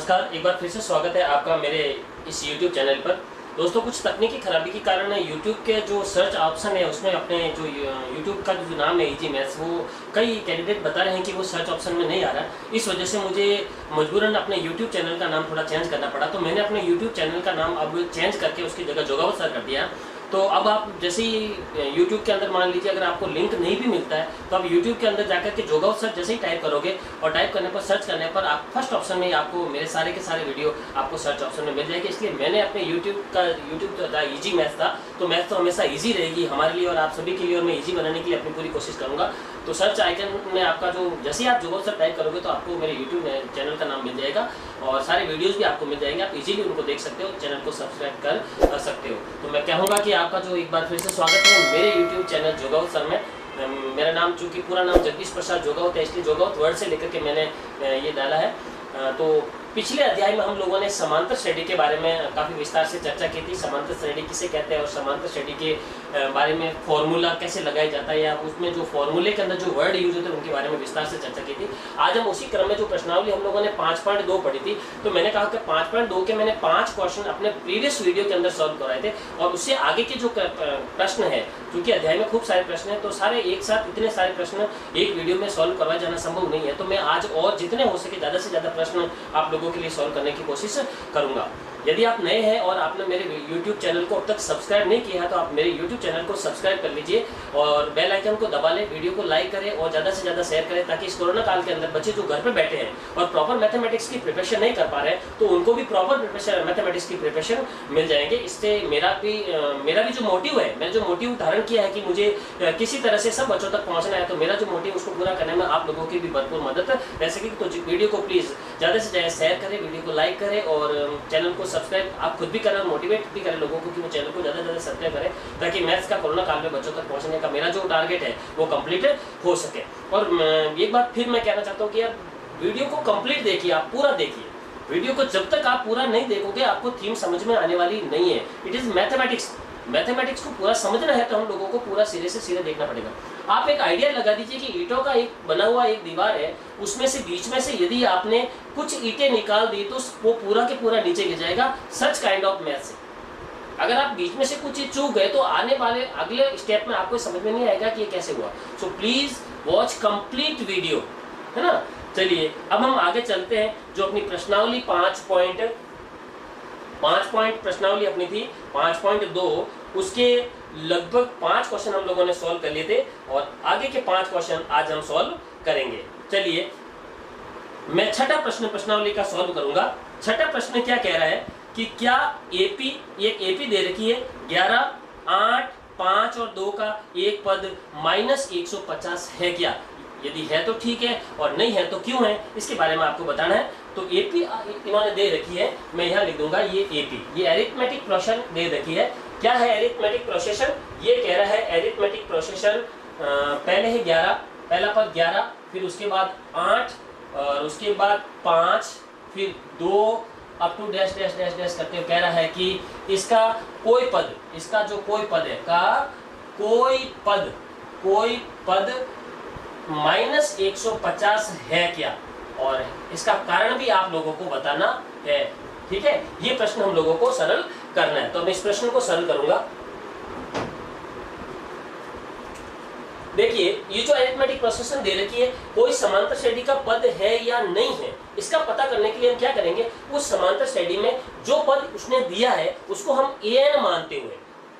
नमस्कार, एक बार फिर से स्वागत है आपका मेरे इस YouTube चैनल पर। दोस्तों, कुछ तकनीकी खराबी के कारण YouTube के जो सर्च ऑप्शन है उसमें अपने जो YouTube का जो नाम है इजी मैथ्स, वो कई कैंडिडेट बता रहे हैं कि वो सर्च ऑप्शन में नहीं आ रहा। इस वजह से मुझे मजबूरन अपने YouTube चैनल का नाम थोड़ा चेंज करना पड़ा। तो मैंने अपने YouTube चैनल का नाम अब चेंज करके उसकी जगह जोगावत सर कर दिया। तो अब आप जैसे ही YouTube के अंदर मान लीजिए अगर आपको लिंक नहीं भी मिलता है तो आप YouTube के अंदर जाकर के जोगावत सर जैसे ही टाइप करोगे और टाइप करने पर सर्च करने पर आप फर्स्ट ऑप्शन में आपको मेरे सारे के सारे वीडियो आपको सर्च ऑप्शन में मिल जाएगी। इसलिए मैंने अपने YouTube तो ईजी मैथ्स था, तो मैथ्स तो हमेशा ईजी रहेगी हमारे लिए और आप सभी के लिए, और मैं ईजी बनाने के लिए अपनी पूरी कोशिश करूँगा। तो सर्च आइकन में आपका जो जैसे ही आप जोगावत सर टाइप करोगे तो आपको मेरे YouTube चैनल का नाम मिल जाएगा और सारे वीडियोस भी आपको मिल जाएंगे। आप इजीली उनको देख सकते हो, चैनल को सब्सक्राइब कर सकते हो। तो मैं कहूँगा कि आपका जो एक बार फिर से स्वागत है मेरे YouTube चैनल जोगावत सर में। मेरा नाम चूँकि पूरा नाम जगदीश प्रसाद जोगावत है, इसलिए जोगावत वर्ड से लेकर के मैंने ये डाला है। तो पिछले अध्याय में हम लोगों ने समांतर श्रेणी के बारे में काफ़ी विस्तार से चर्चा की थी। समांतर श्रेणी किसे कहते हैं और समांतर श्रेणी के बारे में फॉर्मूला कैसे लगाया जाता है या उसमें जो फॉर्मूले के अंदर जो वर्ड यूज होते हैं उनके बारे में विस्तार से चर्चा की थी। आज हम उसी क्रम में जो प्रश्नावली हम लोगों ने 5.2 पढ़ी थी, तो मैंने कहा कि 5.2 के मैंने 5 क्वेश्चन अपने प्रीवियस वीडियो के अंदर सॉल्व कराए थे और उससे आगे के जो प्रश्न है, क्योंकि अध्याय में खूब सारे प्रश्न हैं तो सारे एक साथ इतने सारे प्रश्न एक वीडियो में सॉल्व करवाया जाना संभव नहीं है। तो मैं आज और जितने हो सके ज़्यादा से ज़्यादा प्रश्न आप लोगों के लिए सॉल्व करने की कोशिश करूंगा। यदि आप नए हैं और आपने मेरे YouTube चैनल को अब तक सब्सक्राइब नहीं किया है तो आप मेरे YouTube चैनल को सब्सक्राइब कर लीजिए और बेल आइकन को दबा लें, वीडियो को लाइक करें और ज़्यादा से ज़्यादा शेयर करें, ताकि इस कोरोना काल के अंदर बच्चे जो घर पे बैठे हैं और प्रॉपर मैथमेटिक्स की प्रिपरेशन नहीं कर पा रहे हैं तो उनको भी प्रॉपर मैथमेटिक्स की प्रिपरेशन मिल जाएंगे। इससे मेरा भी जो मोटिव है, मैंने जो मोटिव धारण किया है कि मुझे किसी तरह से सब बच्चों तक पहुँचना है, तो मेरा जो मोटिव उसको पूरा करने में आप लोगों की भी भरपूर मदद रह सकेगी। तो वीडियो को प्लीज़ ज़्यादा से ज़्यादा शेयर करें, वीडियो को लाइक करें और चैनल को सब्सक्राइब आप खुद भी करें और मोटिवेट भी करें लोगों को कि वो चैनल को ज़्यादा से ज़्यादा सब्सक्राइब करें, ताकि मैथ्स का कोरोना काल में बच्चों तक पहुंचने का मेरा जो टारगेट है वो कंप्लीट हो सके। और एक बात फिर मैं कहना चाहता हूँ कि आप वीडियो को कंप्लीट देखिए, आप पूरा देखिए। वीडियो को जब तक आप पूरा नहीं देखोगे आपको थीम समझ में आने वाली नहीं है। इट इज़ मैथमेटिक्स को पूरा समझना है तो हम लोगों को पूरा सिरे से सिरे देखना पड़ेगा। आप एक आइडिया लगा दीजिए कि ईंटों का एक बना हुआ एक दीवार है, उसमें से बीच में से यदि आपने कुछ ईंटें निकाल दी तो वो पूरा के पूरा नीचे गिर जाएगा। Such kind of maths. अगर आप बीच में से कुछ चीज चूक गए तो आने वाले अगले स्टेप में आपको समझ में नहीं आएगा कि ये कैसे हुआ। So please watch complete video, है ना। चलिए अब हम आगे चलते हैं। जो अपनी प्रश्नावली 5 पॉइंट प्रश्नावली अपनी थी 5.2, उसके लगभग 5 क्वेश्चन हम लोगों ने सॉल्व कर लिए थे और आगे के 5 क्वेश्चन आज हम सॉल्व करेंगे। चलिए मैं छठा प्रश्न प्रश्नावली का सॉल्व करूंगा। छठा प्रश्न क्या कह रहा है कि क्या एपी दे रखी है 11, 8, 5 और 2 का एक पद -150 है क्या? यदि है तो ठीक है और नहीं है तो क्यों है, इसके बारे में आपको बताना है। तो एपी इन्होंने दे रखी है, मैं यहाँ लिख दूंगा ये एपी, ये अरिथमेटिक प्रोसेशन दे रखी है। क्या है अरिथमेटिक प्रोसेशन? ये कह रहा है अरिथमेटिक प्रोसेशन पहले है 11, पहला पद 11, फिर उसके बाद 8 और उसके बाद 5, फिर 2 up to dash dash dash dash करते हुए कह रहा है कि इसका कोई पद, इसका जो कोई पद है का कोई पद -150 है क्या, और इसका कारण भी आप लोगों को बताना है। ठीक है, ये प्रश्न हम लोगों को सरल करना है। तो मैं इस प्रश्न को सरल करूंगा। देखिए ये जो अरिथमेटिक प्रोसेशन दे रखी है, कोई समांतर श्रेणी का पद है या नहीं है, इसका पता करने के लिए हम क्या करेंगे, उस समांतर श्रेणी में जो पद उसने दिया है उसको हम n मानते हुए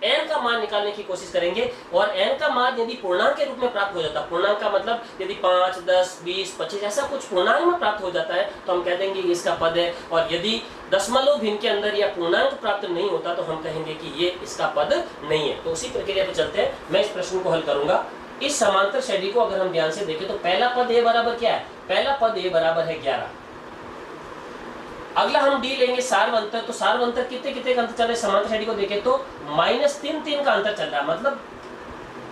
n का मान निकालने की कोशिश करेंगे। और n का मान यदि पूर्णांक के रूप में प्राप्त हो जाता है, पूर्णांक का मतलब यदि 5, 10, 20, 25 ऐसा कुछ पूर्णांक में प्राप्त हो जाता है तो हम कह देंगे ये इसका पद है। और यदि दशमलव भिन्न के अंदर या पूर्णांक प्राप्त नहीं होता तो हम कहेंगे कि ये इसका पद नहीं है। तो उसी प्रक्रिया पर चलते हैं, मैं इस प्रश्न को हल करूंगा। इस समांतर श्रेणी को अगर हम ध्यान से देखें तो पहला पद a बराबर क्या है, पहला पद a बराबर है 11। अगला हम डी लेंगे सार्वंतर, तो सार्वंतर कितने कितने का अंतर चल रहा है, समांतर श्रेणी को देखें तो -3 का अंतर चल रहा है। मतलब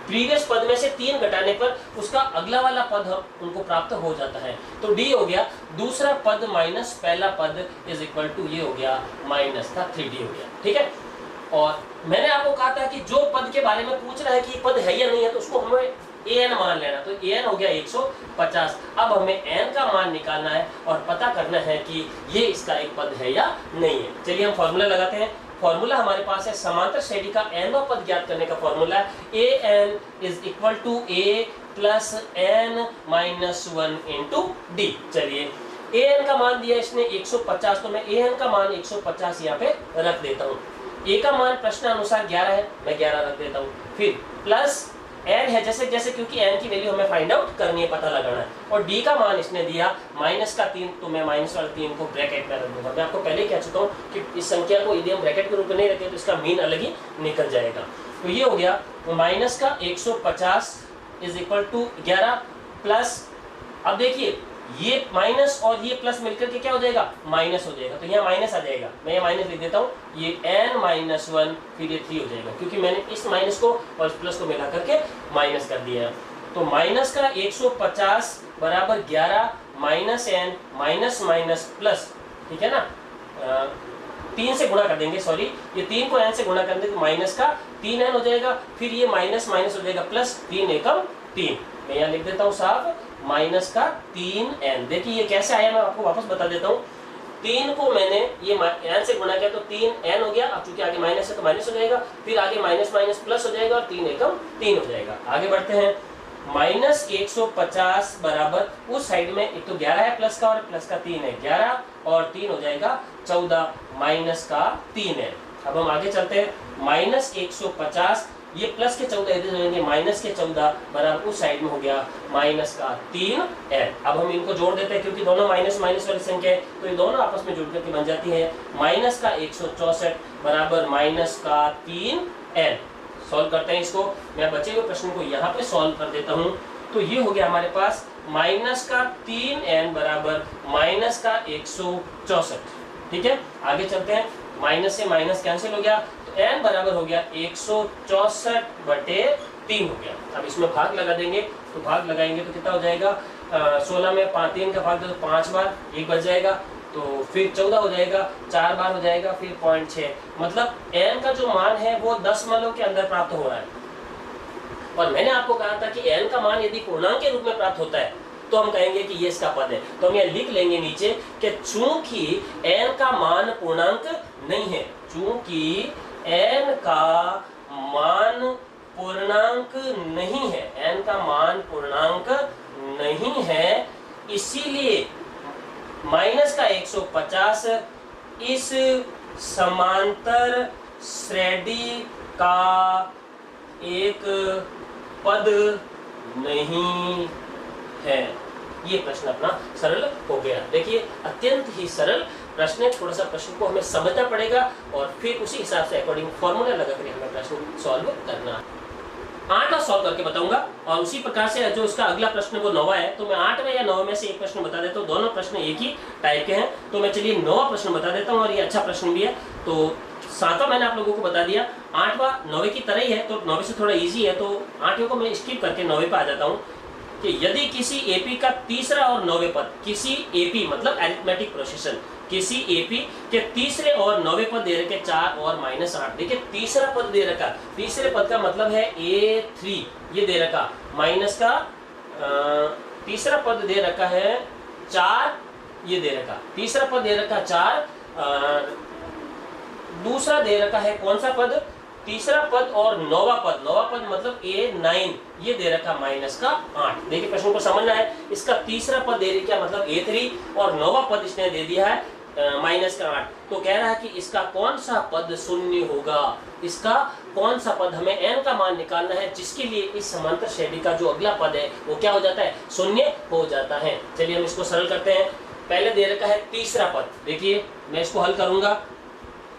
प्रीवियस पद में से 3 घटाने पर उसका अगला वाला पद उनको प्राप्त हो जाता है। तो डी हो गया दूसरा पद माइनस पहला पद इज इक्वल टू ये हो गया माइनस का 3d हो गया। ठीक है, और मैंने आपको कहा था कि जो पद के बारे में पूछ रहा है कि पद है या नहीं है तो उसको हमें an मान लेना, तो an हो गया 150। अब हमें n का मान निकालना है और पता करना है कि ये इसका एक पद है या नहीं है। चलिए हम फॉर्मूला लगाते हैं। फॉर्मूला हमारे पास है, समांतर श्रेणी का nवां पद ज्ञात करने का फॉर्मूला है an is equal to a plus n minus 1 into d. चलिए an का मान दिया इसने 150, तो मैं an का मान 150 यहाँ पे रख देता हूँ। a का मान प्रश्न अनुसार 11 है, मैं 11 रख देता हूँ। फिर प्लस n है जैसे जैसे, क्योंकि n की वैल्यू हमें फाइंड आउट करनी है, पता लगाना है। और d का मान इसने दिया माइनस का 3, तो मैं माइनस वाला 3 को ब्रैकेट में रख दूंगा। मैं आपको पहले कह चुका हूँ कि इस संख्या को यदि हम ब्रैकेट के रूप में नहीं रखें तो इसका मीन अलग ही निकल जाएगा। तो ये हो गया माइनस का 150 इज इक्वल टू 11 प्लस, अब देखिए ये माइनस और ये प्लस मिलकर के क्या हो जाएगा, माइनस हो जाएगा। तो यहाँ माइनस आ जाएगा, मैं ये माइनस लिख देता हूँ, ये n माइनस 1 फिर ये 3 हो जाएगा, क्योंकि मैंने इस माइनस को और इस प्लस को मिला करके माइनस कर दिया है। तो माइनस का 150 बराबर 11 minus n minus minus plus, ठीक है ना, 3 से गुणा कर देंगे, सॉरी ये 3 को n से गुणा कर देंगे तो माइनस का 3n हो जाएगा, फिर ये माइनस माइनस हो जाएगा प्लस, 3 एकम 3, मैं यहाँ लिख देता हूँ साफ माइनस का 3n। देखिए ये कैसे आया, मैं आपको वापस बता देता हूँ। 3 को मैंने ये n से गुणा किया तो 3n हो गया, अब चूंकि आगे माइनस है तो माइनस हो जाएगा, फिर आगे माइनस माइनस प्लस हो जाएगा और 3 एकम 3 हो जाएगा। आगे बढ़ते हैं, माइनस 150 बराबर उस साइड में एक तो 11 है प्लस का और प्लस का 3 है, 11 और 3 हो जाएगा 14 माइनस का 3n। अब हम आगे चलते हैं, माइनस 150 ये प्लस के 14 इधर जाएंगे, माइनस के 14 बराबर उस साइड में हो गया माइनस का 3n। अब हम इनको जोड़ देते हैं क्योंकि दोनों माइनस माइनस वाली संख्या है, तो ये दोनों आपस में जुड़ करके बन जाती है माइनस का 164 बराबर माइनस का 3n। सॉल्व करते हैं इसको, मैं बचे हुए प्रश्न को यहाँ पे सॉल्व कर देता हूँ। तो ये हो गया हमारे पास माइनस का 3n बराबर माइनस का 164। ठीक है, आगे चलते हैं, माइनस से माइनस कैंसिल हो गया, n बराबर हो गया 164/3 हो गया। अब इसमें भाग लगा देंगे, तो भाग लगाएंगे तो कितना हो जाएगा, 16 में 3 का भाग दे तो 5 बार, 1 बच जाएगा, तो फिर 14 हो जाएगा, 4 बार हो जाएगा, फिर 0.6, मतलब n का जो मान है वो दशमलव के अंदर प्राप्त हो रहा है। और मैंने आपको कहा था कि n का मान यदि पूर्णांक के रूप में प्राप्त होता है तो हम कहेंगे कि ये इसका पद है। तो हम ये लिख लेंगे नीचे कि चूंकि n का मान पूर्णांक नहीं है, चूंकि n का मान पूर्णांक नहीं है, n का मान पूर्णांक नहीं है, इसीलिए माइनस का 150 इस समांतर श्रेणी का एक पद नहीं है। ये प्रश्न अपना सरल हो गया। देखिए अत्यंत ही सरल प्रश्न है, थोड़ा सा प्रश्न को हमें समझना पड़ेगा और फिर उसी हिसाब से अकॉर्डिंग फॉर्मूला लगा कर हमें प्रश्न सॉल्व करना है। 8वां सॉल्व करके बताऊंगा और उसी प्रकार से जो इसका अगला प्रश्न वो 9वां है, तो मैं 8वें या 9वें में से एक प्रश्न बता देता हूँ। दोनों प्रश्न एक ही टाइप के हैं, तो मैं चलिए 9वां प्रश्न बता देता हूँ और ये अच्छा प्रश्न भी है। तो 7वां मैंने आप लोगों को बता दिया, 8वां 9वें की तरह ही है, तो 9वें से थोड़ा इजी है, तो 8वें को मैं स्किप करके 9वें पे आ जाता हूँ कि यदि किसी एपी का तीसरा और 9वें पद, किसी एपी मतलब अरिथमेटिक प्रोसेशन, किसी एपी के तीसरे और 9वें पद दे रखे 4 और -8। देखिए तीसरा पद दे रखा, तीसरे पद का मतलब है A3, ये दे रखा, माइनस का तीसरा पद दे रखा है 4, ये दे रखा, तीसरा पद दे रखा 4, दूसरा दे रखा है कौन सा पद, तीसरा पद और 9वां पद, 9वां पद मतलब A9, ये दे रखा -8। देखिए प्रश्न को समझना है, इसका तीसरा पद दे रखा मतलब A3 और 9वां पद इसने दे दिया है -8। तो कह रहा है कि इसका कौन सा पद शून्य होगा, इसका कौन सा पद, हमें n का मान निकालना है, जिसके लिए इस समांतर श्रेणी का जो अगला पद है वो क्या हो जाता है, शून्य हो जाता है। चलिए हम इसको सरल करते हैं। पहले दे रखा है तीसरा पद, देखिए मैं इसको हल करूंगा।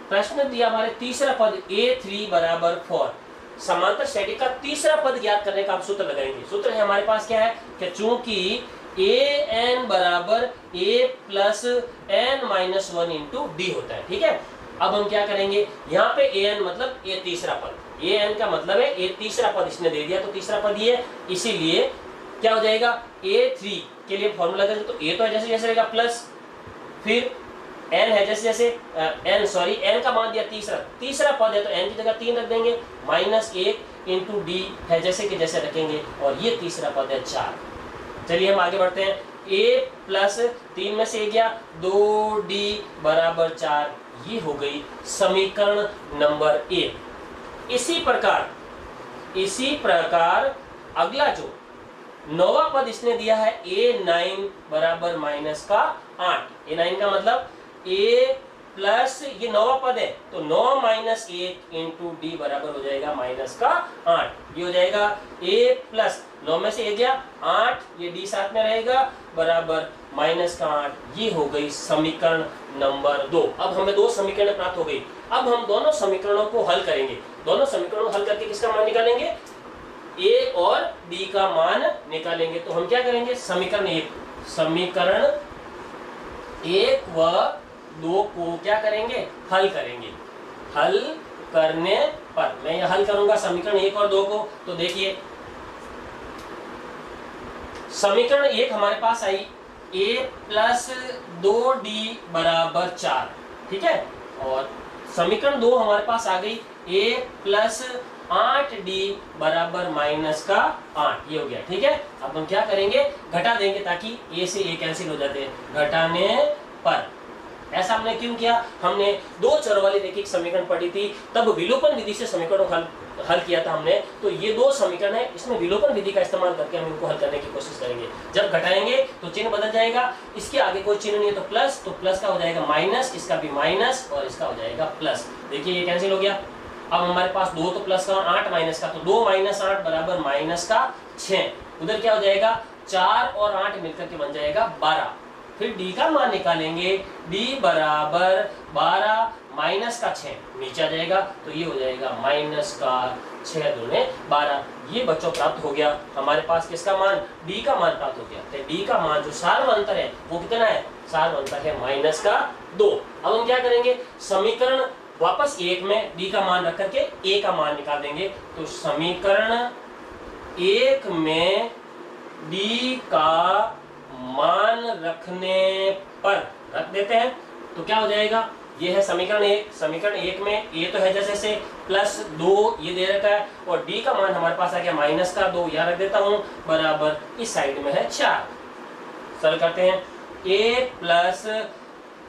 प्रश्न दिया हमारे तीसरा पद A3 बराबर 4, समांतर श्रेणी का तीसरा पद ज्ञात करने का आप सूत्र लगाएंगे। सूत्र है हमारे पास क्या है कि चूंकि an बराबर a plus n-1 into D होता है। ठीक है, अब हम क्या करेंगे, यहाँ पे an मतलब a तीसरा पद, an का मतलब है a तीसरा पद इसने दे दिया, तो तीसरा पद ये, इसीलिए क्या हो जाएगा, A3 के लिए फॉर्मूला करें तो a तो जैसे जैसे रहेगा प्लस, फिर n है जैसे जैसे n का मान दिया तीसरा पद है तो n की जगह 3 रख देंगे, -1 इंटू डी है जैसे कि जैसे रखेंगे, और ये तीसरा पद है 4। चलिए हम आगे बढ़ते हैं। a प्लस 3 में से 1 गया, 2d बराबर 4, ये हो गई समीकरण नंबर 1। इसी प्रकार अगला जो 9वां पद इसने दिया है a9 बराबर माइनस का 8। a9 का मतलब a प्लस ये 9वां पद है, तो 9 माइनस 1 इंटू डी बराबर हो जाएगा माइनस का 8। ये हो जाएगा a प्लस 9 में से 1 गया 8, ये डी साथ में रहेगा बराबर माइनस का 8। ये हो गई समीकरण नंबर 2। अब हमें 2 समीकरण प्राप्त हो गई। अब हम दोनों समीकरणों को हल करेंगे। दोनों समीकरणों को हल करके किसका मान निकालेंगे? a और b का मान निकालेंगे। तो हम क्या करेंगे? समीकरण 1 व 2 को क्या करेंगे? हल करेंगे। हल करने पर मैं यह हल करूंगा समीकरण 1 और 2 को। तो देखिए समीकरण 1 हमारे पास आई a प्लस 2d बराबर 4, ठीक है। और समीकरण 2 हमारे पास आ गई a प्लस 8d बराबर माइनस का 8, ये हो गया, ठीक है। अब हम क्या करेंगे? घटा देंगे ताकि a से a कैंसिल हो जाते हैं। घटाने पर ऐसा हमने क्यों किया? हमने 2 चर वाली रैखिक समीकरण पढ़ी थी, तब विलोपन विधि से समीकरणों को हल किया था हमने। तो ये 2 समीकरण है, इसमें विलोपन विधि का इस्तेमाल करके हम इनको हल करने की कोशिश करेंगे। जब घटाएंगे तो चिन्ह बदल जाएगा, इसके आगे कोई चिन्ह नहीं है तो प्लस, तो प्लस का हो जाएगा माइनस, इसका भी माइनस और इसका हो जाएगा प्लस। देखिए ये कैंसिल हो गया। अब हमारे पास 2 तो प्लस का 8 माइनस का, तो 2 माइनस 8 बराबर माइनस का 6। उधर क्या हो जाएगा? 4 और 8 मिलकर के बन जाएगा 12। फिर d का मान निकालेंगे, d बराबर 12 माइनस का 6 नीचे आ जाएगा, तो ये हो जाएगा माइनस का 6 दूने 12। ये बच्चों प्राप्त हो गया हमारे पास किसका मान? d का मान प्राप्त हो गया। तो d का मान जो सार्वंतर है वो कितना है? सार्वंतर है माइनस का 2। अब हम क्या करेंगे? समीकरण वापस 1 में d का मान रख करके a का मान निकाल देंगे। तो समीकरण 1 में d का मान रखने पर रख देते हैं तो क्या हो जाएगा? ये है समीकरण 1। समीकरण 1 में a तो है जैसे से प्लस 2 ये दे रखा है, और d का मान हमारे पास आ गया माइनस का 2, यहाँ रख देता हूँ बराबर इस साइड में है 4। सरल करते हैं। a प्लस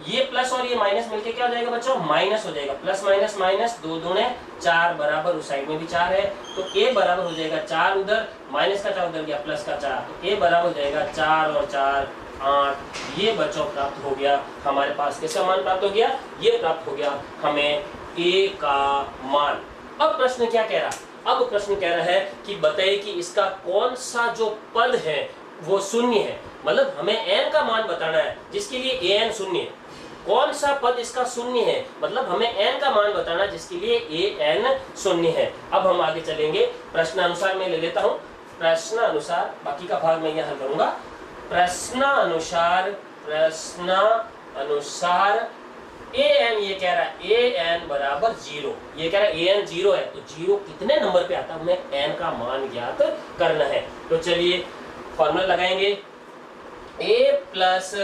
ये प्लस और ये माइनस मिलके क्या हो जाएगा बच्चों? माइनस हो जाएगा। प्लस माइनस माइनस 2 दूने 4 बराबर उस साइड में भी 4 है, तो a बराबर हो जाएगा 4 उधर, माइनस का 4 उधर गया, प्लस का 4, तो a बराबर हो जाएगा 4 और 4 8। ये बच्चों प्राप्त हो गया हमारे पास। किसका मान प्राप्त हो गया? ये प्राप्त हो गया हमें a का मान। अब प्रश्न क्या कह रहा? अब प्रश्न कह रहा है कि बताइए कि इसका कौन सा जो पद है वो शून्य है। मतलब हमें n का मान बताना है जिसके लिए an शून्य है। कौन सा पद इसका शून्य है? मतलब हमें n का मान बताना जिसके लिए an शून्य है। अब हम आगे चलेंगे। प्रश्नानुसार मैं ले लेता हूँ। प्रश्नानुसार बाकी का भाग मैं यहाँ हल करूंगा। प्रश्नानुसार an ये कह रहा है an बराबर 0। ये कह रहा है an 0 है, तो 0 कितने नंबर पे आता है हमें n का मान ज्ञात करना है। तो चलिए फॉर्मूला लगाएंगे। a plus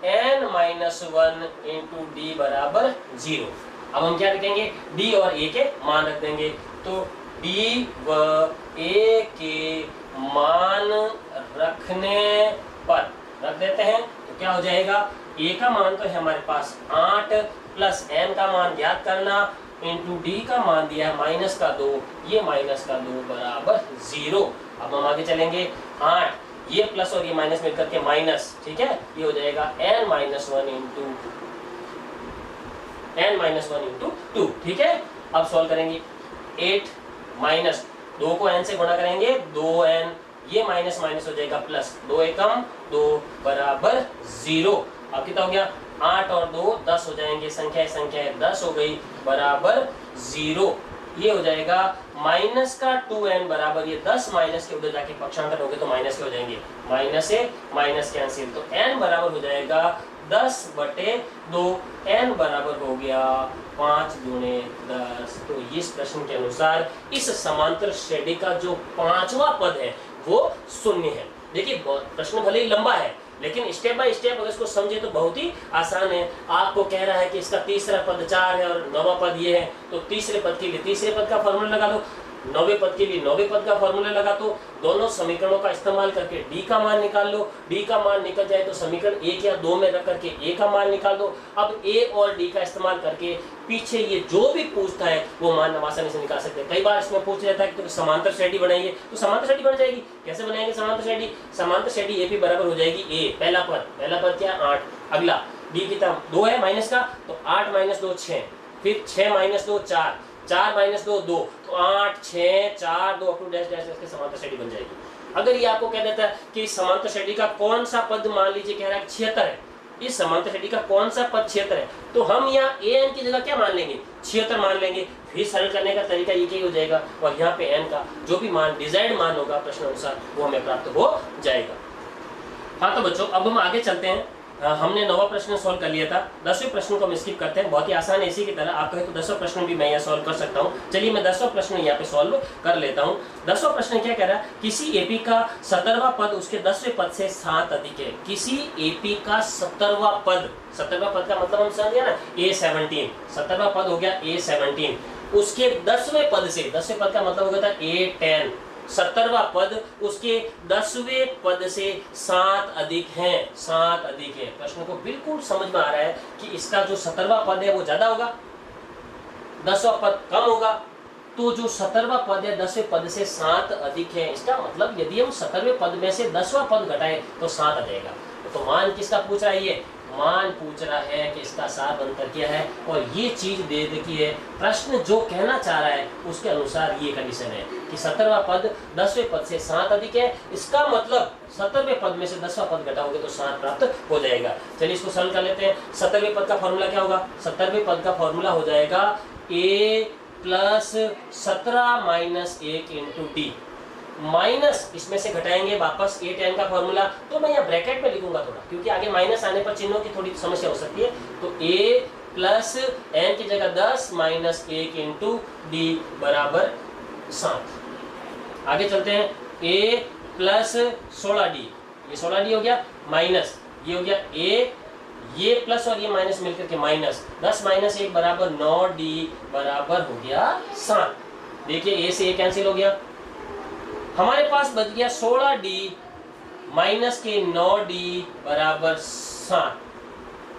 n minus 1 into D बराबर 0। अब हम क्या रखेंगे? d और a के मान रख देंगे। तो d व a के मान रखने पर रख देते हैं तो क्या हो जाएगा? a का मान तो है हमारे पास 8 प्लस n का मान ज्ञात करना इंटू डी का मान दिया है माइनस का 2, ये माइनस का 2 बराबर 0। अब हम आगे चलेंगे। 8 ये प्लस और ये माइनस मिलकर के माइनस, ठीक है, ये हो जाएगा n माइनस 1 इंटू 2, ठीक है। अब सॉल्व करेंगे। 8 माइनस 2 को n से गुणा करेंगे, 2n, ये माइनस माइनस हो जाएगा प्लस, 2 एकम 2 बराबर 0। अब कितना हो गया? 8 और 2 10 हो जाएंगे, संख्या 10 हो गई बराबर 0। ये हो जाएगा माइनस का 2n बराबर, ये 10 माइनस के उधर जाके पक्षांतर हो गए तो माइनस के हो जाएंगे, माइनस से माइनस कैंसिल, तो n बराबर हो जाएगा 10/2। n बराबर हो गया 5 दूने 10। तो इस प्रश्न के अनुसार इस समांतर श्रेणी का जो 5वां पद है वो शून्य है। देखिए प्रश्न भले ही लंबा है लेकिन स्टेप बाय स्टेप अगर इसको समझे तो बहुत ही आसान है। आपको कह रहा है कि इसका तीसरा पद 4 है और 9वां पद ये है, तो तीसरे पद के लिए तीसरे पद का फॉर्मूला लगा दो। नौवे पद के लिए नौवे पद का फॉर्मूला लगा, तो दोनों समीकरणों का इस्तेमाल करके डी का मान निकाल लो। डी का मान निकल जाए तो समीकरण 1 या 2 में रख करके ए का मान निकाल दो। अब ए और डी का इस्तेमाल करके पीछे ये जो भी पूछता है वो मान आसानी से निकाल सकते हैं। कई बार इसमें पूछ जाता है कि तो समांतर श्रेणी बनाइए, तो समांतर श्रेणी बन जाएगी। कैसे बनाएंगे समांतर श्रेणी? समांतर श्रेणी एपी बराबर हो जाएगी ए, पहला पद क्या 8, अगला डी की तरफ 2 है माइनस का, तो 8 - 2 6, फिर 6 - 2 4, 4 - 2 2, तो 8 6 4 2 अपटू डैश डैश इसके समांतर श्रेणी बन जाएगी। अगर ये आपको कह देता है कि समांतर श्रेणी का कौन सा पद मान लीजिए कह रहा है 76 है, इस समांतर श्रेणी का कौन सा पद 76 है, तो हम यहाँ ए एन की जगह क्या मान लेंगे? 76 मान लेंगे। फिर सरल करने का तरीका ये ही हो जाएगा, और यहाँ पे एन का जो भी मान डिजायर्ड मान होगा प्रश्न अनुसार वो हमें प्राप्त हो जाएगा। हाँ, तो बच्चों अब हम आगे चलते हैं। हमने 9वां प्रश्न सॉल्व कर लिया था, 10वें प्रश्न को हम स्किप करते हैं। बहुत ही आसान है, इसी की तरह आप कहें तो 10वां प्रश्न भी मैं यहाँ सॉल्व कर सकता हूँ। चलिए मैं 10वां प्रश्न यहाँ पे सॉल्व कर लेता हूँ। 10वां प्रश्न क्या कह रहा है? किसी एपी का 17वां पद उसके 10वें पद से 7 अधिक है। किसी एपी का 17वां पद, 17वां पद का मतलब हम समझ गया ना, A17, 17वां पद हो गया A17, उसके 10वें पद से, 10वें पद का मतलब हो गया था A10, 17वां पद उसके 10वें पद से 7 अधिक है, 7 अधिक है। प्रश्न को बिल्कुल समझ में आ रहा है कि इसका जो 17वां पद है वो ज्यादा होगा, 10वां पद कम होगा, तो जो 17वां पद है 10वें पद से 7 अधिक है। इसका मतलब यदि हम 17वें पद में से 10वां पद घटाएं तो 7 आ जाएगा। तो मान किसका पूछ रहा है? ये मान पूछ रहा है कि इसका सार अंतर क्या है, और ये चीज दे रखी है। प्रश्न जो कहना चाह रहा है उसके अनुसार ये कंडीशन है कि 17वां पद 10वें पद से 7 अधिक है। इसका मतलब 17वें पद में से 10वां पद घटाओगे तो 7 प्राप्त हो जाएगा। चलिए इसको सरल कर लेते हैं। 17वें पद का फॉर्मूला क्या होगा? 17वें पद का फॉर्मूला हो जाएगा a + 17 - 1 × d, माइनस इसमें से घटाएंगे वापस A10 का फॉर्मूला, तो मैं यहाँ ब्रैकेट में लिखूंगा थोड़ा, क्योंकि आगे माइनस आने पर चिन्हों की थोड़ी समस्या हो सकती है। तो A + n की जगह 10 - 1 × d बराबर 7। आगे चलते हैं। A + 16d, ये 16d हो गया, माइनस ये हो गया A, ये प्लस और ये माइनस मिलकर के माइनस 10 - 1 बराबर 9d बराबर हो गया 7। देखिए A से A कैंसिल हो गया, हमारे पास बच गया 16d माइनस के 9d बराबर 7।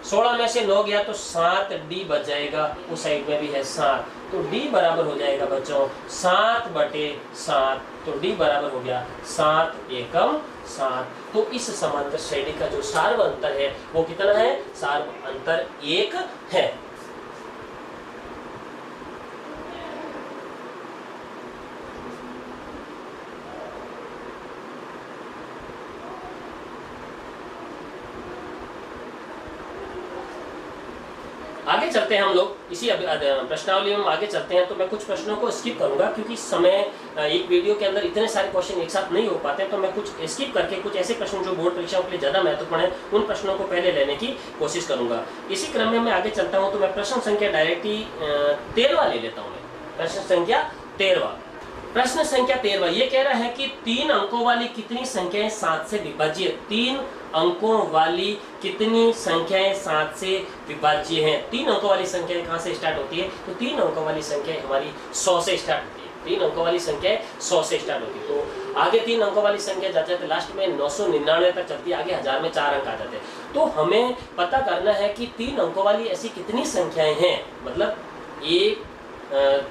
16 में से 9 गया तो 7d बच जाएगा, उस साइड में भी है 7, तो d बराबर हो जाएगा बच्चों 7/7। तो d बराबर हो गया 7 एकम 7। तो इस समांतर श्रेणी का जो सार्व अंतर है वो कितना है? सार्व अंतर 1 है। आगे चलते हैं हम लोग, इसी प्रश्नावली में हम आगे चलते हैं। तो मैं कुछ प्रश्नों को स्किप करूंगा, क्योंकि इस समय एक वीडियो के अंदर इतने सारे क्वेश्चन एक साथ नहीं हो पाते, तो मैं कुछ स्किप करके कुछ ऐसे प्रश्न जो बोर्ड परीक्षाओं के लिए ज़्यादा महत्वपूर्ण है उन प्रश्नों को पहले लेने की कोशिश करूंगा। इसी क्रम में मैं आगे चलता हूँ। तो मैं प्रश्न संख्या डायरेक्ट ही 13वां ले लेता हूँ। मैं प्रश्न संख्या 13वां, प्रश्न संख्या 13वां ये कह रहा है कि 3 अंकों वाली कितनी संख्याएं 7 से विभाज्य? 3 अंकों वाली कितनी संख्याएं 7 से विभाज्य हैं? 3 अंकों वाली संख्याएं कहां से स्टार्ट होती है? तो 3 अंकों वाली संख्याएं हमारी 100 से स्टार्ट होती है। 3 अंकों वाली संख्याएं 100 से स्टार्ट होती है। तो आगे 3 अंकों वाली संख्या जाते जाते लास्ट में 999 तक चलती है, आगे 1000 में 4 अंक आ जाते हैं। तो हमें पता करना है कि 3 अंकों वाली ऐसी कितनी संख्याएं हैं, मतलब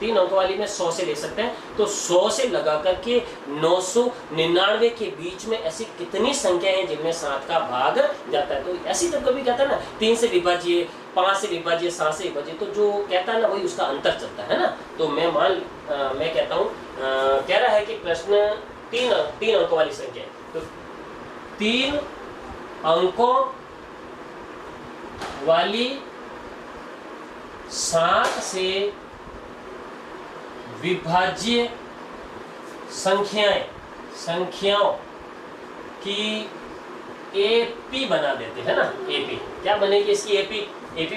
3 अंकों वाली में 100 से ले सकते हैं। तो 100 से लगा करके 999 के बीच में ऐसी कितनी संख्याएं हैं जिनमें 7 का भाग जाता है? तो ऐसी तो कभी कहता है ना 3 से विभाज्य, 5 से विभाज्य, 7 से विभाज्य, तो जो कहता है ना वही उसका अंतर चलता है ना। तो मैं कहता हूँ, कह रहा है कि प्रश्न 3 अंकों वाली संख्या है, तो 3 अंकों वाली 7 से विभाज्य संख्याओं की एपी बना देते हैं ना। एपी क्या बनेगी इसकी? एपी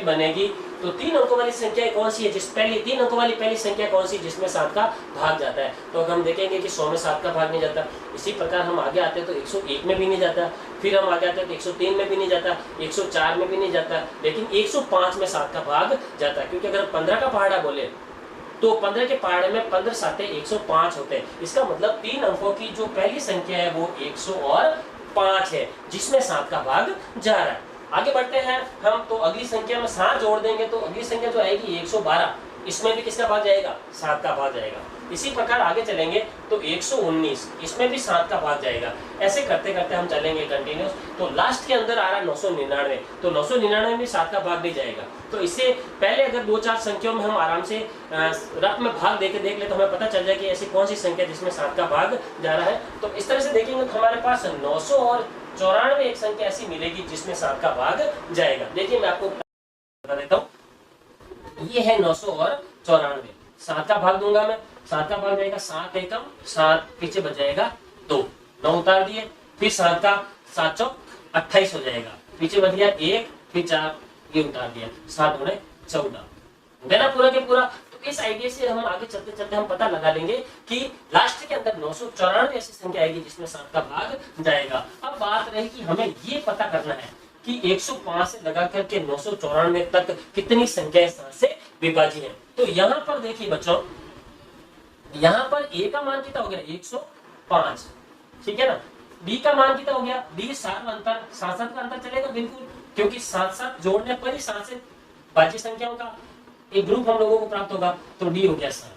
बनेगी। तो 3 अंकों वाली संख्या कौन सी है? 3 अंकों वाली पहली संख्या कौन सी जिसमें 7 का भाग जाता है? तो हम देखेंगे कि 100 में 7 का भाग नहीं जाता। इसी प्रकार हम आगे आते हैं तो 101 में भी नहीं जाता, फिर हम आगे आते हैं तो 103 में भी नहीं जाता, 104 में भी नहीं जाता, लेकिन 105 में 7 का भाग जाता है। क्योंकि अगर 15 का पहाड़ा बोले तो 15 के पहाड़े में 15 साते 105 होते हैं। इसका मतलब 3 अंकों की जो पहली संख्या है वो 105 है, जिसमें 7 का भाग जा रहा है। आगे बढ़ते हैं हम, तो अगली संख्या में 7 जोड़ देंगे तो अगली संख्या जो आएगी 112, इसमें भी किसका भाग जाएगा? 7 का भाग जाएगा। इसी प्रकार आगे चलेंगे तो 119, इसमें भी 7 का भाग जाएगा। ऐसे करते करते हम चलेंगे कंटिन्यूस। तो लास्ट के अंदर आ रहा है 999, तो 999 में 7 का भाग नहीं जाएगा। तो इससे पहले अगर 2-4 संख्याओं में हम आराम से रफ में भाग देके देख ले तो हमें पता चल जाए कि ऐसी कौन सी संख्या जिसमें 7 का भाग जा रहा है। तो इस तरह से देखेंगे तो हमारे पास 994 एक संख्या ऐसी मिलेगी जिसमें 7 का भाग जाएगा। देखिए मैं आपको बता देता हूँ, ये है 994, 7 का भाग दूंगा मैं, 7 का भाग जाएगा 7 एकम 7, पीछे बच जाएगा 2, 9 उतार दिए, फिर 7 का 7 चौक 28 हो जाएगा, पीछे बच गया 1, फिर 4 ये उतार दिया, 7 गुणे 14 हो गया ना पूरा के पूरा। तो इस आइडिया से हम आगे चलते चलते हम पता लगा लेंगे कि लास्ट के अंदर 994 ऐसी संख्या आएगी जिसमें 7 का भाग जाएगा। अब बात रही कि हमें ये पता करना है कि 105 से लगा करके 994 तक कितनी संख्याएं 7 से विभाज्य है। तो यहाँ पर देखिए बच्चों, यहाँ पर a का मान कितना हो गया? 105, ठीक है ना। b का मान कितना हो गया? b 7 अंतर, 7 का अंतर चलेगा बिल्कुल, क्योंकि 7 जोड़ने पर ही 7 से बाकी संख्याओं का एक ग्रुप हम लोगों को प्राप्त होगा, तो d हो गया 7।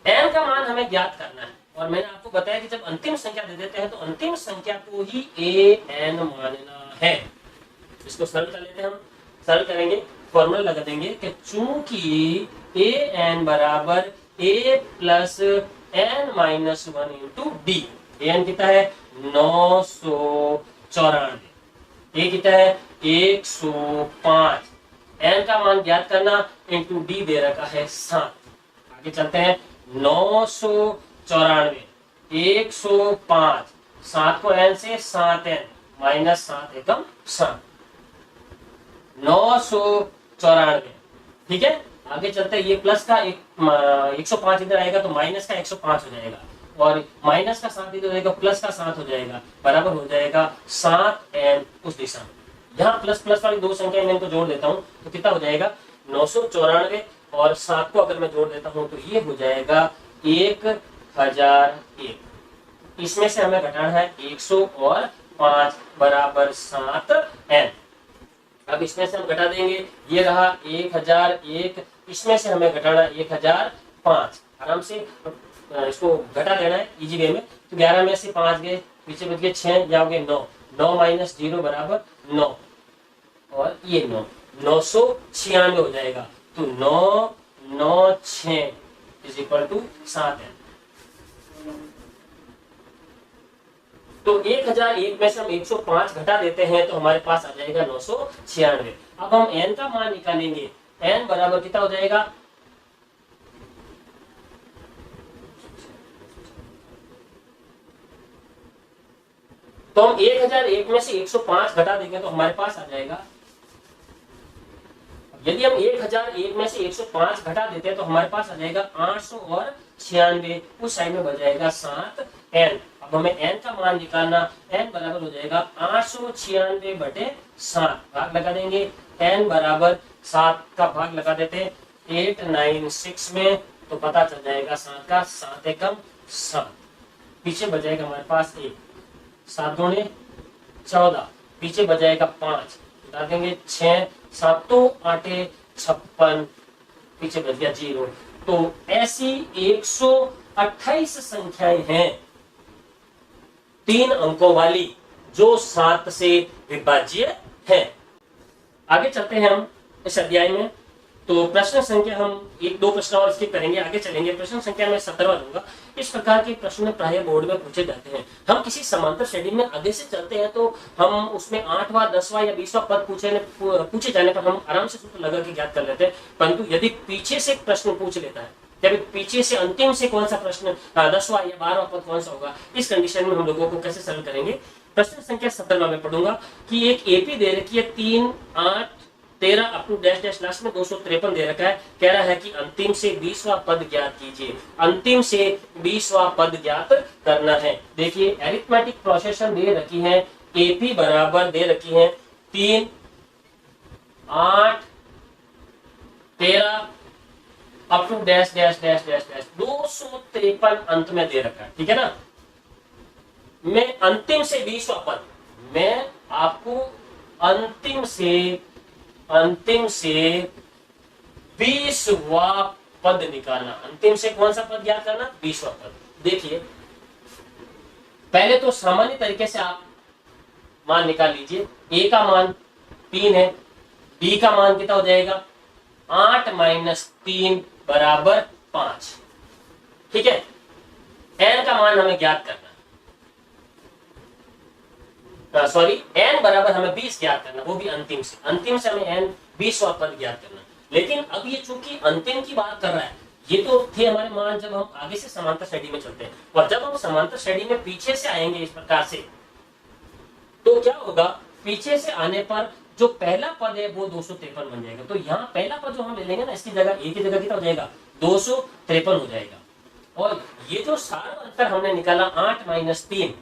n का मान हमें ज्ञात करना है, और मैंने आपको बताया कि जब अंतिम संख्या दे देते हैं तो अंतिम संख्या को ही an मानना है। इसको सरल कर लेते हैं हम, सरल करेंगे, फॉर्मूला लगा देंगे कि चूंकि an बराबर a plus n minus 1 into D. an कितना है? 994, a कितना है? 105, n का मान ज्ञात करना, इंटू डी दे रखा है 7। आगे चलते हैं, 994, 105, 7 को n से 7n माइनस 7 एकम 7, 994, ठीक है। आगे चलते हैं, ये प्लस का 105 इधर आएगा तो माइनस का 105 हो जाएगा, और माइनस का 7 इधर आएगा, प्लस का 7 हो जाएगा, बराबर हो जाएगा 7n उस दिशा में। यहाँ प्लस प्लस वाली दो संख्या मैं इनको जोड़ देता हूँ तो कितना हो जाएगा? 994 और 7 को अगर मैं जोड़ देता हूँ तो ये हो जाएगा 1001। इसमें से हमें घटाना है 105 बराबर 7n। अब इसमें से हम घटा देंगे, ये रहा 1001, इसमें से हमें घटाना 1005। आराम से इसको घटा देना है इजी वे में। तो 11 में से 5 गए, पीछे बच गए 6, जाओगे 9, 9 माइनस 0 बराबर 9, और ये 9, 996 हो जाएगा। तो 996 इज इक्वल टू 7n। तो 1001 में से हम 105 घटा देते हैं तो हमारे पास आ जाएगा 996। अब हम n का मान निकालेंगे, n बराबर कितना हो जाएगा? तो हम 1001 में से 105 घटा देंगे तो हमारे पास आ जाएगा, यदि हम 1001 में से 105 घटा देते हैं तो हमारे पास आ जाएगा 896, उस साइड में बच जाएगा 7n। अब हमें n का मान निकालना, n बराबर हो जाएगा 896 बटे 7, भाग लगा देंगे, n बराबर 7 का भाग लगा देते हैं 896 में, तो पता चल जाएगा 7 का 7 एकम 7, पीछे बच जाएगा हमारे पास 1, 7 दूने 14, पीछे बच जाएगा 5, उतार देंगे 6, 7 8 56, पीछे बच गया 0। तो ऐसी 128 संख्याएं हैं 3 अंकों वाली जो 7 से विभाज्य है। आगे चलते हैं हम इस अध्याय में। तो प्रश्न संख्या हम 1-2 प्रश्न और स्किप करेंगे, आगे चलेंगे। प्रश्न संख्या में 17वां दूंगा। इस प्रकार के प्रश्न प्राय बोर्ड में पूछे जाते हैं। हम किसी समांतर श्रेणी में आगे से चलते हैं तो हम उसमें 8वां 10वां या 20वां पद पूछे जाने पर हम आराम से सूत्र लगा के ज्ञात कर लेते हैं। परंतु यदि पीछे से प्रश्न पूछ लेता है, जब पीछे से अंतिम से कौन सा प्रश्न 10वां या 12वां पद कौन सा होगा, इस कंडीशन में हम लोगों को कैसे सरल करेंगे। प्रश्न संख्या 17वां में पढ़ूंगा कि एक एपी दे रखी है 3 8 13 up to dash dash last में 253 दे रखा है। कह रहा है कि अंतिम से 20वां पद ज्ञात कीजिए। अंतिम से 20वां पद ज्ञात करना है। देखिए एरिथमेटिक प्रोसेशन दे रखी है, एपी बराबर दे रखी है 3 8 13 up to dash dash dash dash dash 253 अंत में दे रखा है, ठीक है ना। मैं अंतिम से 20वां पद, मैं आपको अंतिम से 20वां पद निकालना। अंतिम से कौन सा पद ज्ञात करना? 20वां पद। देखिए पहले तो सामान्य तरीके से आप मान निकाल लीजिए। ए का मान 3 है, बी का मान कितना हो जाएगा? 8 माइनस 3 बराबर 5, ठीक है। एन का मान हमें ज्ञात करना, सॉरी एन बराबर हमें 20 ज्ञात करना, वो भी अंतिम से। अंतिम से हमें एन 20वां पद ज्ञात करना। लेकिन अब ये चूंकि अंतिम की बात कर रहा है, ये तो थे हमारे मान जब हम आगे से समांतर श्रेणी में चलते हैं, और जब हम समांतर श्रेणी में पीछे से आएंगे इस प्रकार से, तो क्या होगा? पीछे से आने पर जो पहला पद है वो 253 बन जाएगा। तो यहाँ पहला पद जो हम ले लेंगे ना, इसकी जगह ए की जगह कितना हो जाएगा? 253 हो जाएगा। और ये जो सार अंतर हमने निकाला 8 माइनस 3,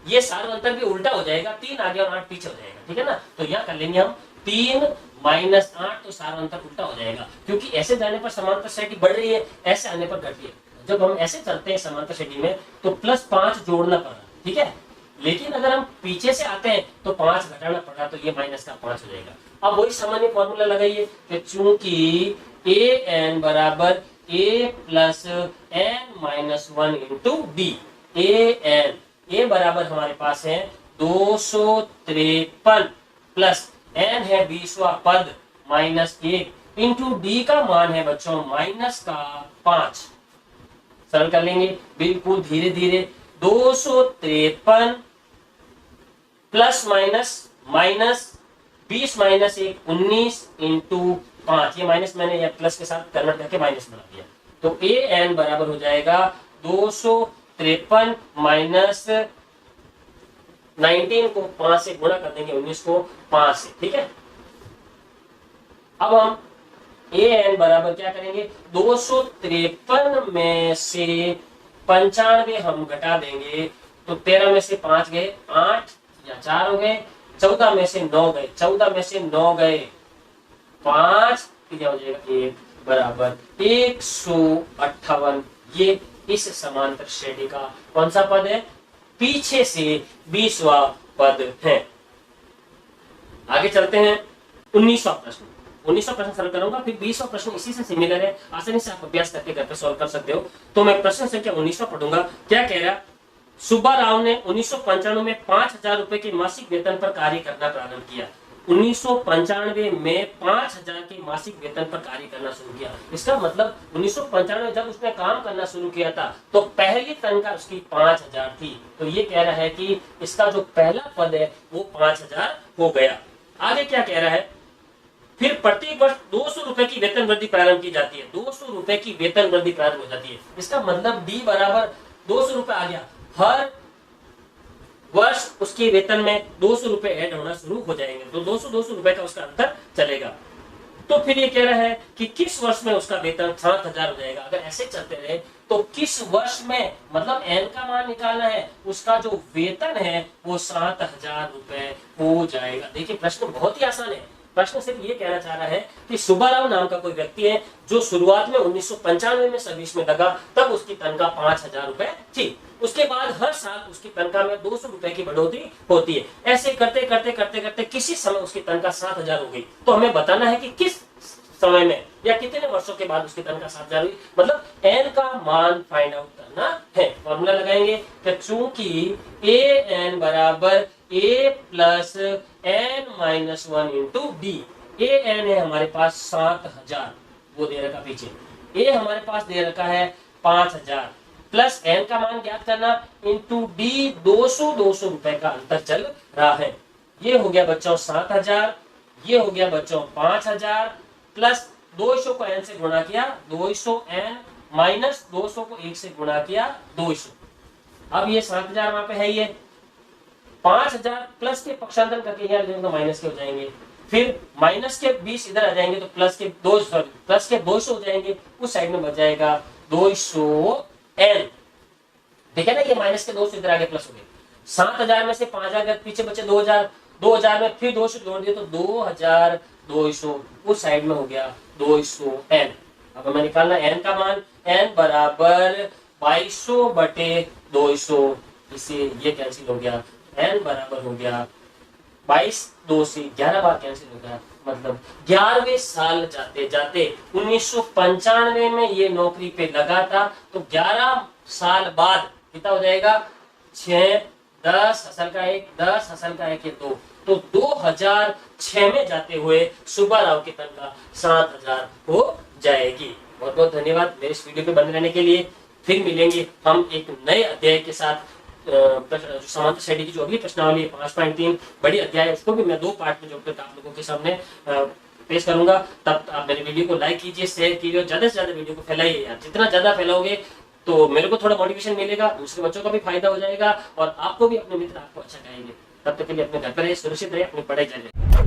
ये सार अंतर भी उल्टा हो जाएगा, 3 आगे और 8 पीछे हो जाएगा, ठीक है ना। तो यहाँ कर लेंगे हम 3 माइनस 8, तो सार अंतर उल्टा हो जाएगा, क्योंकि ऐसे जाने पर समांतर श्रेणी बढ़ रही है, ऐसे आने पर घट रही है। जब हम ऐसे चलते हैं समांतर श्रेणी में तो +5 जोड़ना पड़ रहा, ठीक है। लेकिन अगर हम पीछे से आते हैं तो 5 घटाना पड़ रहा, तो ये -5 हो जाएगा। अब वही सामान्य फॉर्मूला लगाइए कि चूंकि ए एन बराबर A plus N minus 1 into D. A बराबर हमारे पास है 253 प्लस एन है 20वां पद माइनस 1 इंटू डी का मान है बच्चों -5। सरल कर लेंगे बिल्कुल धीरे धीरे। 253 प्लस माइनस 20 माइनस 1 19 इंटू 5, ये माइनस मैंने या प्लस के साथ कन्वर्ट करके माइनस बना दिया। तो ए एन बराबर हो जाएगा 253 माइनस 19 को 5 से गुणा कर देंगे, 19 को 5 से, ठीक है। अब हम ए एन बराबर क्या करेंगे? 253 में से 95 हम घटा देंगे, तो 13 में से 5 गए 8 या 4 हो गए, 14 में से 9 गए, 14 में से 9 गए 5, क्या हो जाएगा? 1 बराबर 158। ये इस समांतर श्रेणी का कौन सा पद है? पीछे से 20वां पद है। आगे चलते हैं 19वां प्रश्न। 19वां प्रश्न सरल करूंगा, फिर 20वां प्रश्न इसी से सिमिलर है, आसानी से आप अभ्यास करके घर पे सॉल्व कर सकते हो। तो मैं प्रश्न संख्या 19वां पढ़ूंगा। क्या कह रहा? सुब्बा राव ने 1995 में 5000 रुपए के मासिक वेतन पर कार्य करना प्रारंभ किया। 1995 में 5000 के मासिक वेतन पर कार्य करना शुरू किया। इसका मतलब 1995 जब उसने काम करना शुरू किया था तो पहली तनख्वाह उसकी 5000 थी। तो ये कह रहा है कि इसका जो पहला पद है वो 5000 हो गया। आगे क्या कह रहा है? फिर प्रत्येक वर्ष 200 रुपए की वेतन वृद्धि प्रारंभ की जाती है। 200 रुपए की वेतन वृद्धि प्रारंभ हो जाती है। इसका मतलब डी बराबर 200 रुपए आ गया। हर वर्ष उसके वेतन में 200 रुपए ऐड होना शुरू हो जाएंगे, तो 200 रुपए का उसका अंतर चलेगा। तो फिर ये कह रहा है कि किस वर्ष में उसका वेतन 7000 हो जाएगा। अगर ऐसे चलते रहे तो किस वर्ष में, मतलब एन का मान निकालना है, उसका जो वेतन है वो 7000 रुपए हो जाएगा। देखिए प्रश्न बहुत ही आसान है। प्रश्न सिर्फ ये कहना चाह रहा है कि सुब्बाराव नाम का कोई व्यक्ति है जो शुरुआत में 1995 में सर्विस में लगा, तब उसकी तनख्वाह 5000 रुपए थी। उसके बाद हर साल उसकी तनख्वाह में 200 रुपए की बढ़ोतरी होती है। ऐसे करते करते करते करते किसी समय उसकी तनख्वाह 7000 हो गई। तो हमें बताना है कि किस समय में या कितने वर्षों के बाद उसकी तनख्वाह 7000 हुई, मतलब एन का मान फाइंड आउट करना है। फॉर्मूला लगाएंगे कि चूंकि ए एन बराबर A plus N minus 1 into D. A N है हमारे पास 7000, वो दे रखा पीछे। ए हमारे पास दे रखा है 5000 प्लस एन का मान ज्ञात करना इंटू डी 200 रुपए का अंतर चल रहा है। ये हो गया बच्चों 7000, ये हो गया बच्चों 5000 प्लस 200 को एन से गुणा किया 200 एन माइनस 200 को 1 से गुणा किया 200। अब ये 7000 वहां पे है, ये 5000 प्लस के पक्षांतर करके यहाँ तो माइनस के हो जाएंगे, फिर माइनस के 20 इधर आ जाएंगे तो प्लस के 200 हो जाएंगे, उस साइड में बच जाएगा 200 एन। ठीक है ना, ये माइनस के 200 इधर आगे प्लस हो गए। 7000 में से 5000 पीछे बचे 2000, 2000 में फिर 200 जोड़ दिए तो 2200, उस साइड में हो गया 200 एन। अब हमें निकालना n का मान, n बराबर 2200/200, इससे ये कैंसिल हो गया, n बराबर हो गया 22, 2 से 11 बार कैंसिल हो गया, मतलब 11वें साल जाते जाते 1995 में ये नौकरी पे लगा था, तो 11 साल बाद कितना हो जाएगा, 6, 10 असल का 1, 10 असल का 1, 2, तो 2006 में जाते हुए सुब्बा राव की तनख्वाह 7000 हो जाएगी। बहुत बहुत धन्यवाद मेरे इस वीडियो पे बने रहने के लिए। फिर मिलेंगे हम एक नए अध्याय के साथ। समांतर श्रेणी की जो अगली प्रश्नावली है 5.3 बड़ी अध्याय, उसको भी मैं 2 पार्ट में जोड़कर आप लोगों के सामने पेश करूंगा। तब आप मेरे वीडियो को लाइक कीजिए, शेयर कीजिए, ज्यादा से ज्यादा वीडियो को फैलाइए यार। जितना ज्यादा फैलाओगे तो मेरे को थोड़ा मोटिवेशन मिलेगा, दूसरे बच्चों का भी फायदा हो जाएगा और आपको भी अपने मित्र आपको अच्छा कहेंगे। तब तक के लिए अपने घर पर रहिए, सुरक्षित रहिए, अपनी पढ़ाई जारी रखिए।